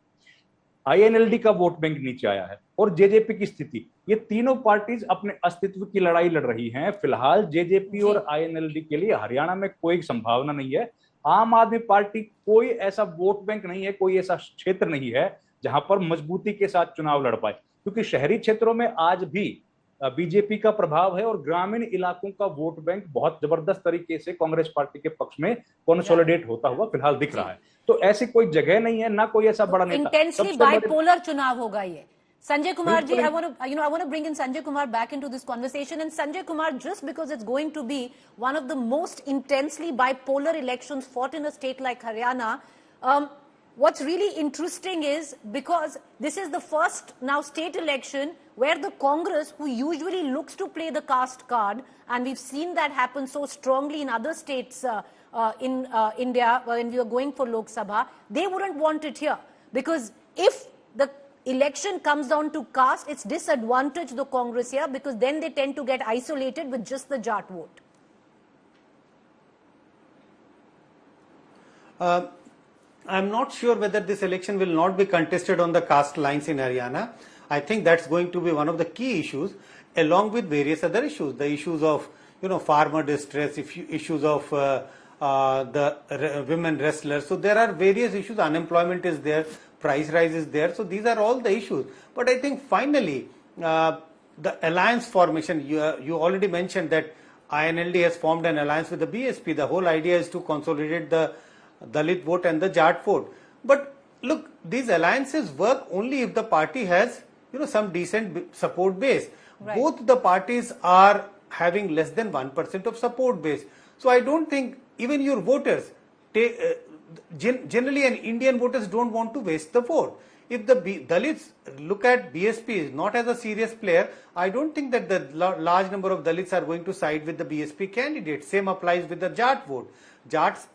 आईएनएलडी का वोट बैंक नीचे आया है. और जेजेपी की स्थिति, ये तीनों पार्टीज अपने अस्तित्व की लड़ाई लड़ रही हैं. फिलहाल जेजेपी और आईएनएलडी के लिए हरियाणा में कोई संभावना नहीं है. आम आदमी पार्टी कोई ऐसा वोट बैंक नहीं है, कोई ऐसा क्षेत्र नहीं है जहां पर मजबूती के साथ चुनाव लड़ पाए, क्योंकि शहरी क्षेत्रों में आज भी बीजेपी का प्रभाव है और ग्रामीण इलाकों का वोट बैंक बहुत जबरदस्त तरीके से कांग्रेस पार्टी के पक्ष में कंसोलिडेट होता हुआ फिलहाल दिख रहा है। तो ऐसी कोई जगह नहीं है, ना कोई ऐसा बड़ा नेता। इंटेंसली बाइपोलर चुनाव होगा ये। Sanjay Kumar ji, I want to bring in Sanjay Kumar back into this conversation. And Sanjay Kumar, just because it's going to be one of the most intensely bipolar elections fought in a state like Haryana, what's really interesting is because this is the first now state election where the Congress, who usually looks to play the caste card, and we've seen that happen so strongly in other states in India when we are going for Lok Sabha, they wouldn't want it here. Because if the election comes down to caste, it's disadvantage the Congress here, because then they tend to get isolated with just the Jat vote. I'm not sure whether this election will not be contested on the caste lines in Haryana. I think that's going to be one of the key issues, along with various other issues. The issues of, farmer distress, issues of the women wrestlers. So there are various issues. Unemployment is there, price rise is there. So these are all the issues. But I think finally, the alliance formation, you already mentioned that INLD has formed an alliance with the BSP. The whole idea is to consolidate the Dalit vote and the Jat vote. But look, these alliances work only if the party has, some decent support base. Right. Both the parties are having less than 1% of support base. So I don't think even your voters, generally Indian voters don't want to waste the vote. If the Dalits look at BSP not as a serious player, I don't think that the large number of Dalits are going to side with the BSP candidate. Same applies with the Jat vote. Jats,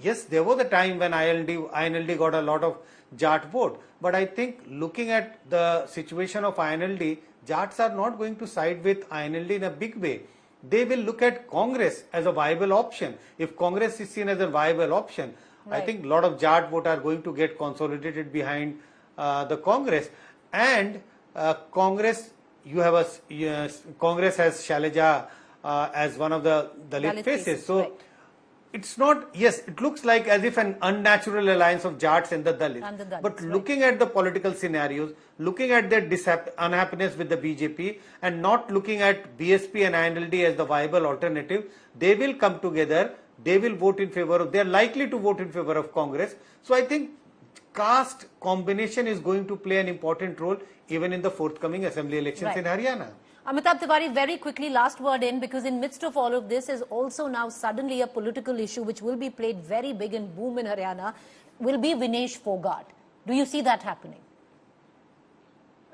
yes, there was a time when INLD got a lot of Jat vote. But I think looking at the situation of INLD, Jats are not going to side with INLD in a big way. They will look at Congress as a viable option. If Congress is seen as a viable option, right, I think a lot of Jat vote are going to get consolidated behind the Congress. And Congress, Congress has Shailaja as one of the Dalit faces. So right, it's not, yes, it looks like as if an unnatural alliance of Jats and the Dalits. But looking at the political scenarios, looking at their unhappiness with the BJP, and not looking at BSP and INLD as the viable alternative, they will come together, they will vote in favor of, they are likely to vote in favor of Congress. So I think caste combination is going to play an important role even in the forthcoming assembly elections in Haryana. Amitabh Tiwari, very quickly, last word in, because in midst of all of this is also now suddenly a political issue which will be played very big and boom in Haryana, will be Vinesh Fogart. Do you see that happening?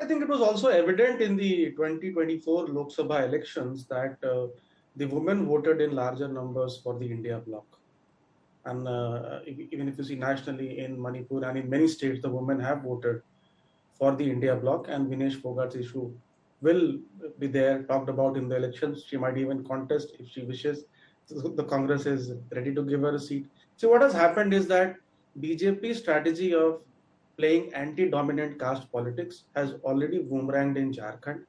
I think it was also evident in the 2024 Lok Sabha elections that the women voted in larger numbers for the India bloc. And even if you see nationally in Manipur and in many states, the women have voted for the India bloc, and Vinesh Fogart's issue will be there, talked about in the elections. She might even contest if she wishes. So the Congress is ready to give her a seat. So what has happened is that BJP's strategy of playing anti-dominant caste politics has already boomeranged in Jharkhand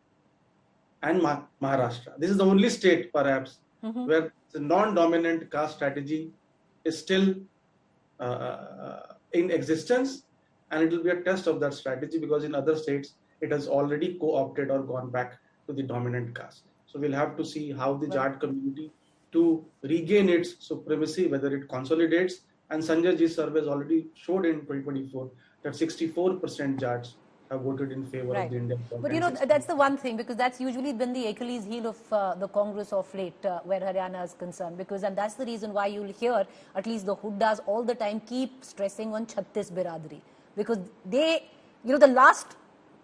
and Maharashtra. This is the only state, perhaps, where the non-dominant caste strategy is still in existence, and it will be a test of that strategy, because in other states, it has already co-opted or gone back to the dominant caste. So we'll have to see how the Jat community to regain its supremacy, whether it consolidates. And Sanjay Ji's surveys already showed in 2024 that 64% Jats have voted in favor of the Indian government. But that's the one thing, because that's usually been the Achilles heel of the Congress of late, where Haryana is concerned. And that's the reason why you'll hear at least the Huddas all the time keep stressing on Chhattis Biradari, because they, the last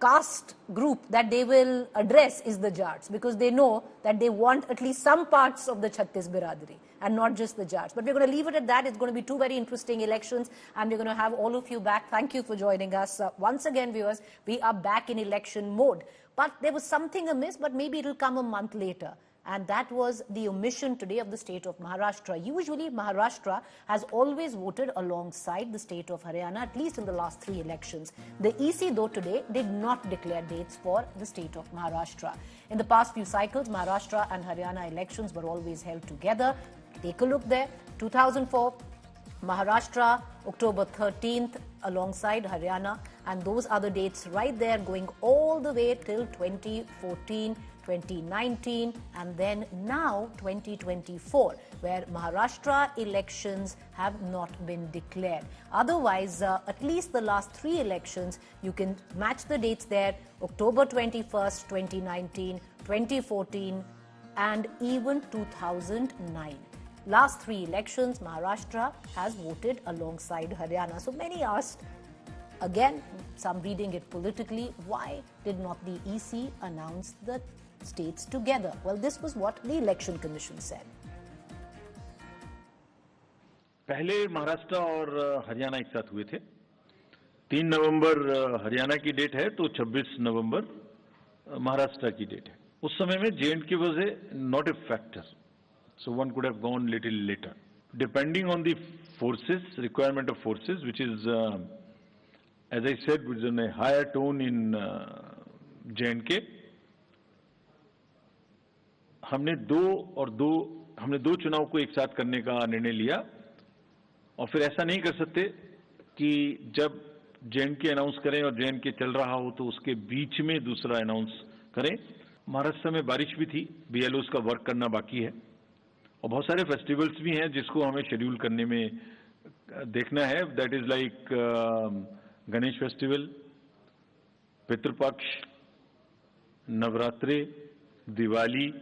caste group that they will address is the Jats, because they know that they want at least some parts of the Chhattis Biradari and not just the Jats. But we're going to leave it at that. It's going to be two very interesting elections, and we're going to have all of you back. Thank you for joining us. Once again, viewers, we are back in election mode. But there was something amiss, but maybe it'll come a month later. And that was the omission today of the state of Maharashtra. Usually, Maharashtra has always voted alongside the state of Haryana, at least in the last 3 elections. The EC, though, today did not declare dates for the state of Maharashtra. In the past few cycles, Maharashtra and Haryana elections were always held together. Take a look there. 2004, Maharashtra, October 13th, alongside Haryana, and those are the dates right there going all the way till 2014, 2019, and then now 2024, where Maharashtra elections have not been declared. Otherwise, at least the last 3 elections, you can match the dates there: October 21st, 2019, 2014, and even 2009. Last 3 elections, Maharashtra has voted alongside Haryana. So many asked, again, some reading it politically, why did not the EC announce the states together? Well, this was what the Election Commission said. पहले महाराष्ट्र और हरियाणा एक साथ हुए थे। 3 नवंबर हरियाणा की date है तो 26 नवंबर महाराष्ट्र की डेट है। उस समय में J&K was not a factor, so one could have gone little later. Depending on the forces, requirement of forces, which is, as I said, was in a higher tone in J&K. हमने दो चुनाव को एक साथ करने का निर्णय लिया, और फिर ऐसा नहीं कर सकते कि जब J&K अनाउंस करें और J&K चल रहा हो तो उसके बीच में दूसरा अनाउंस करें। महाराष्ट्र में बारिश भी थी, BLOs का वर्क करना बाकी है, और बहुत सारे फेस्टिवल्स भी हैं जिसको हमें शेड्यूल करने में देखना है। That is like Ganesh festival, Pitrupaksha, Navratri, Diwali,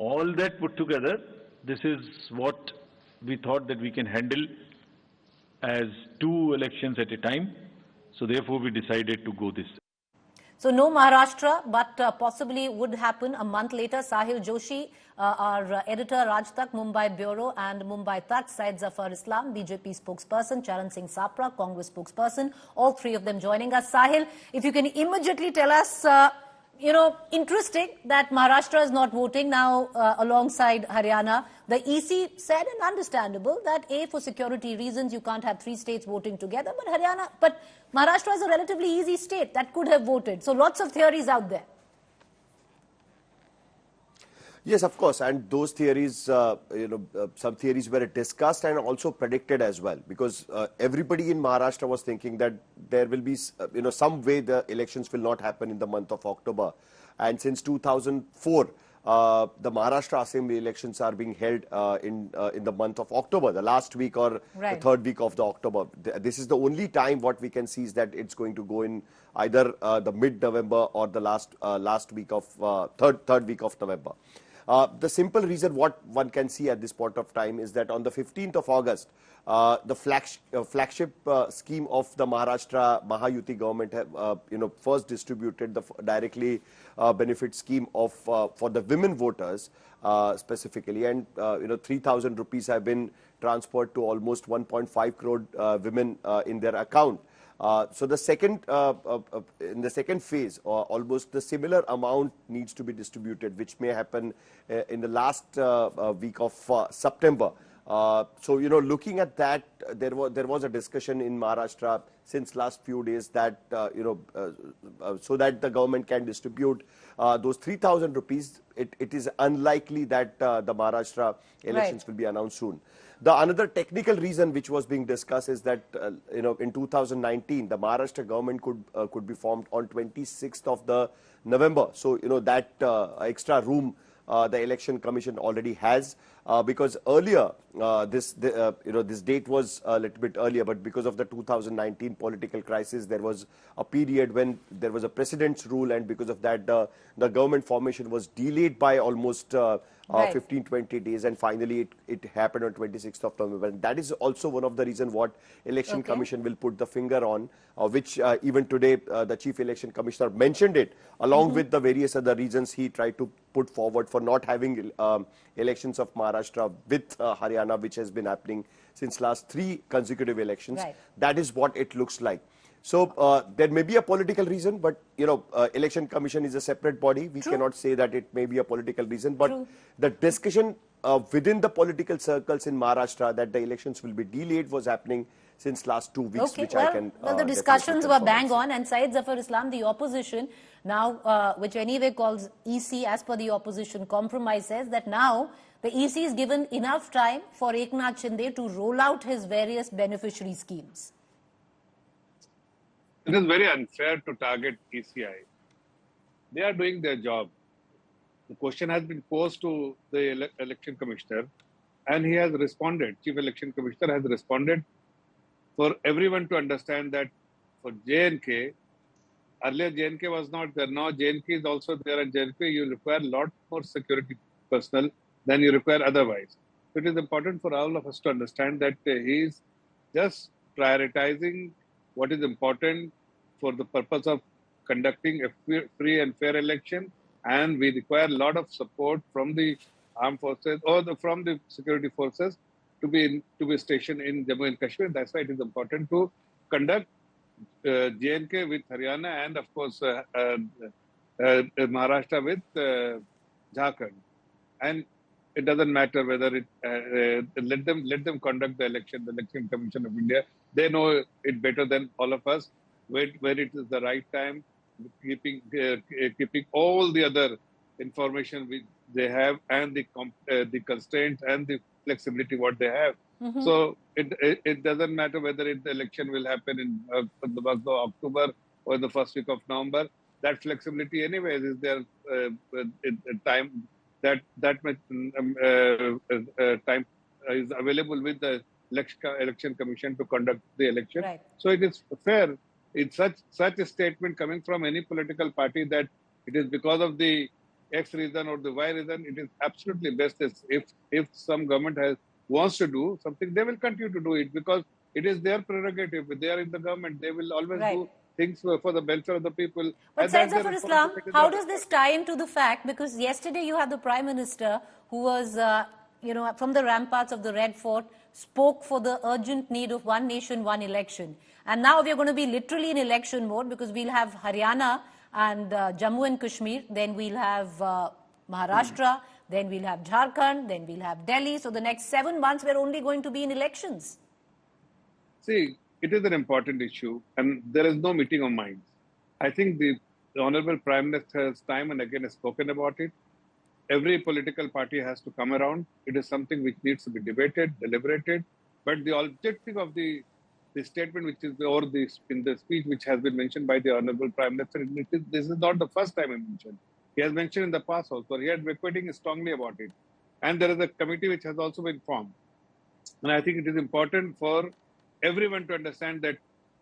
all that put together, this is what we thought that we can handle as 2 elections at a time. So therefore we decided to go this. So no Maharashtra, but possibly would happen a month later. Sahil Joshi, our editor, Raj Tak, Mumbai Bureau, and Mumbai Tak, Syed Zafar Islam, BJP spokesperson, Charan Singh Sapra, Congress spokesperson, all 3 of them joining us. Sahil, if you can immediately tell us, interesting that Maharashtra is not voting now alongside Haryana. The EC said, and understandable, that for security reasons you can't have 3 states voting together, but Maharashtra is a relatively easy state that could have voted. So lots of theories out there. Yes, of course, and those theories, some theories were discussed and also predicted as well, because everybody in Maharashtra was thinking that there will be, some way the elections will not happen in the month of October. And since 2004, the Maharashtra Assembly elections are being held in the month of October, the last week or the 3rd week of the October. This is the only time what we can see is that it's going to go in either the mid-November or the last week of third week of November. The simple reason what one can see at this point of time is that on the 15th of August, the flagship scheme of the Maharashtra Mahayuti government have, first distributed the directly benefit scheme of for the women voters specifically, and 3,000 rupees have been transferred to almost 1.5 crore women in their account. So the second, in the second phase, almost the similar amount needs to be distributed, which may happen in the last week of September. So looking at that, there was a discussion in Maharashtra since last few days that so that the government can distribute those 3,000 rupees. It is unlikely that the Maharashtra elections will be announced soon. The another technical reason which was being discussed is that in 2019 the Maharashtra government could be formed on 26th of the November. So that extra room the Election Commission already has, because earlier this date was a little bit earlier, but because of the 2019 political crisis, there was a period when there was a president's rule, and because of that the government formation was delayed by almost 15-20 days, and finally it happened on 26th of November. And that is also one of the reasons what Election Commission will put the finger on, which even today the Chief Election Commissioner mentioned it, along with the various other reasons he tried to put forward for not having elections of Maharashtra with Haryana, which has been happening since last 3 consecutive elections. That is what it looks like. So there may be a political reason, but Election Commission is a separate body. We cannot say that it may be a political reason, but the discussion within the political circles in Maharashtra that the elections will be delayed was happening since last 2 weeks, which I can. Well, the discussions were bang on, and Syed Zafar Islam, the opposition now, which anyway calls EC as per the opposition compromise, says that now the EC is given enough time for Eknath Shinde to roll out his various beneficiary schemes? It is very unfair to target ECI. They are doing their job. The question has been posed to the election commissioner, and he has responded. Chief Election Commissioner has responded for everyone to understand that for J&K, earlier J&K was not there. Now J&K is also there, and J&K you require a lot more security personnel than you require otherwise. So it is important for all of us to understand that he is just prioritizing what is important for the purpose of conducting a free and fair election, and we require a lot of support from the armed forces or from the security forces to be stationed in Jammu and Kashmir. That's why it is important to conduct J&K with Haryana and of course Maharashtra with Jharkhand. And it doesn't matter whether let them conduct the election. The Election Commission of India, they know it better than all of us. When it is the right time, keeping all the other information which they have and the constraints and the flexibility what they have. Mm-hmm. So it doesn't matter whether the election will happen in the month of October or the first week of November. That flexibility, anyways, is there. Time that much time is available with the election commission to conduct the election. Right. So it is fair. It's such a statement coming from any political party that it is because of the X reason or the Y reason. It is absolutely best if some government wants to do something, they will continue to do it because it is their prerogative. They are in the government. They will always do things for the welfare of the people. But Syed Zafar Islam, how does this tie into the fact? Because yesterday you had the Prime Minister who was, from the ramparts of the Red Fort, spoke for the urgent need of one nation, one election. And now we are going to be literally in election mode because we'll have Haryana and Jammu and Kashmir, then we'll have Maharashtra, then we'll have Jharkhand, then we'll have Delhi. So the next 7 months we're only going to be in elections. See, it is an important issue and there is no meeting of minds. I think the Honorable Prime Minister has time and again has spoken about it. Every political party has to come around. It is something which needs to be debated, deliberated. But the objective of the statement which is in the speech which has been mentioned by the Honorable Prime Minister, this is not the first time he mentioned. He has mentioned in the past also. He had been quoting strongly about it. And there is a committee which has also been formed. And I think it is important for everyone to understand that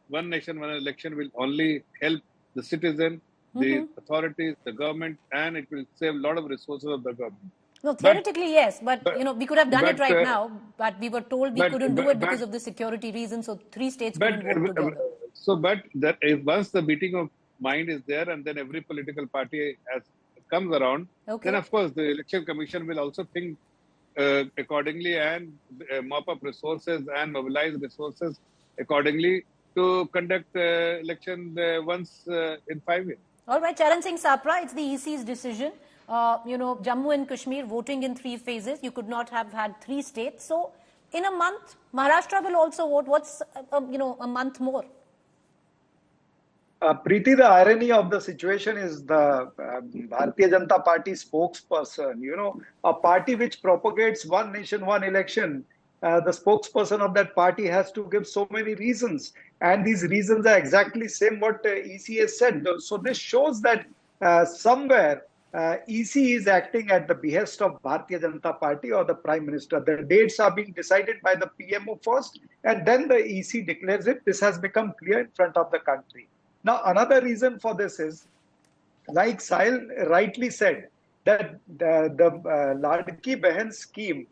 one nation, one election will only help the citizen, the authorities, the government, and it will save a lot of resources of the government. No, theoretically, yes, but we could have done it right now, but we were told we couldn't do it because of the security reasons, so 3 states couldn't work together. So, once the meeting of mind is there and then every political party comes around, then of course the Election Commission will also think accordingly and mop up resources and mobilize resources accordingly to conduct election once in 5 years. All right, Charan Singh Sapra, it's the EC's decision. Jammu and Kashmir voting in 3 phases. You could not have had 3 states. So in a month, Maharashtra will also vote. What's, a month more? Preeti, the irony of the situation is the Bharatiya Janata Party spokesperson, a party which propagates one nation, one election. The spokesperson of that party has to give so many reasons. And these reasons are exactly same what EC has said. So this shows that somewhere EC is acting at the behest of Bharatiya Janata Party or the Prime Minister. The dates are being decided by the PMO first and then the EC declares it. This has become clear in front of the country. Now, another reason for this is, like Sahil rightly said, that the Ladki Behan scheme,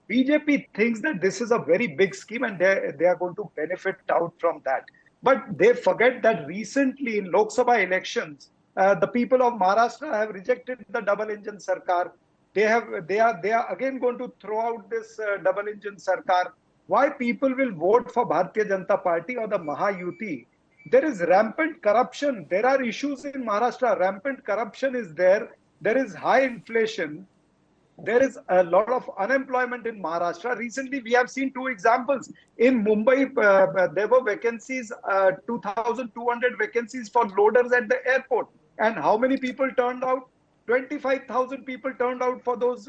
BJP thinks that this is a very big scheme and they are going to benefit out from that. But they forget that recently in Lok Sabha elections, the people of Maharashtra have rejected the double-engine sarkar. They are again going to throw out this double-engine sarkar. Why people will vote for Bharatiya Janata Party or the Mahayuti? There is rampant corruption. There are issues in Maharashtra. Rampant corruption is there. There is high inflation. There is a lot of unemployment in Maharashtra. Recently, we have seen 2 examples. In Mumbai, there were vacancies, 2,200 vacancies for loaders at the airport. And how many people turned out? 25,000 people turned out for those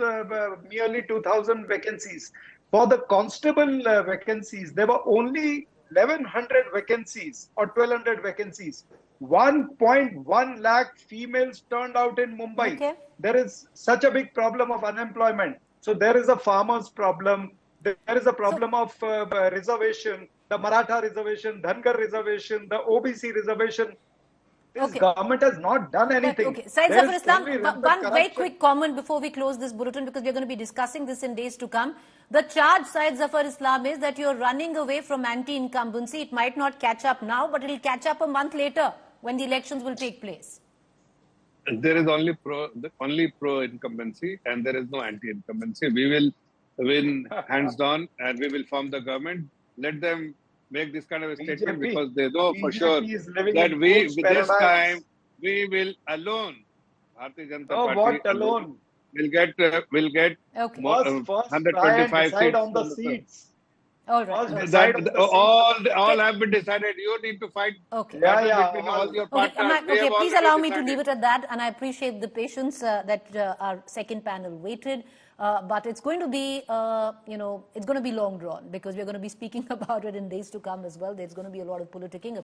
nearly 2,000 vacancies. For the constable vacancies, there were only 1,100 vacancies or 1,200 vacancies. 1.1 lakh females turned out in Mumbai. Okay. There is such a big problem of unemployment. So there is a farmers' problem. There is a problem of reservation, the Maratha reservation, Dhangar reservation, the OBC reservation. This government has not done anything. Okay, Syed There Zafar is Islam, only rampant one very corruption. quick comment before we close this bulletin, because we're going to be discussing this in days to come. The charge, Syed Zafar Islam, is that you're running away from anti-incumbency. It might not catch up now, but it'll catch up a month later when the elections will take place. There is only pro incumbency, and there is no anti-incumbency. We will win hands down, and we will form the government. Let them make this kind of a statement, because they know for sure that this time we will alone. Bharatiya Janata Party what alone? will get Okay. more, First 125 try and decide seats on the seats. All right. First decide on the all have been decided. You need to fight Okay. between all your partners. Okay, please allow me to leave it at that, and I appreciate the patience that our second panel waited. But it's going to be, it's going to be long drawn, because we're going to be speaking about it in days to come as well. There's going to be a lot of politicking.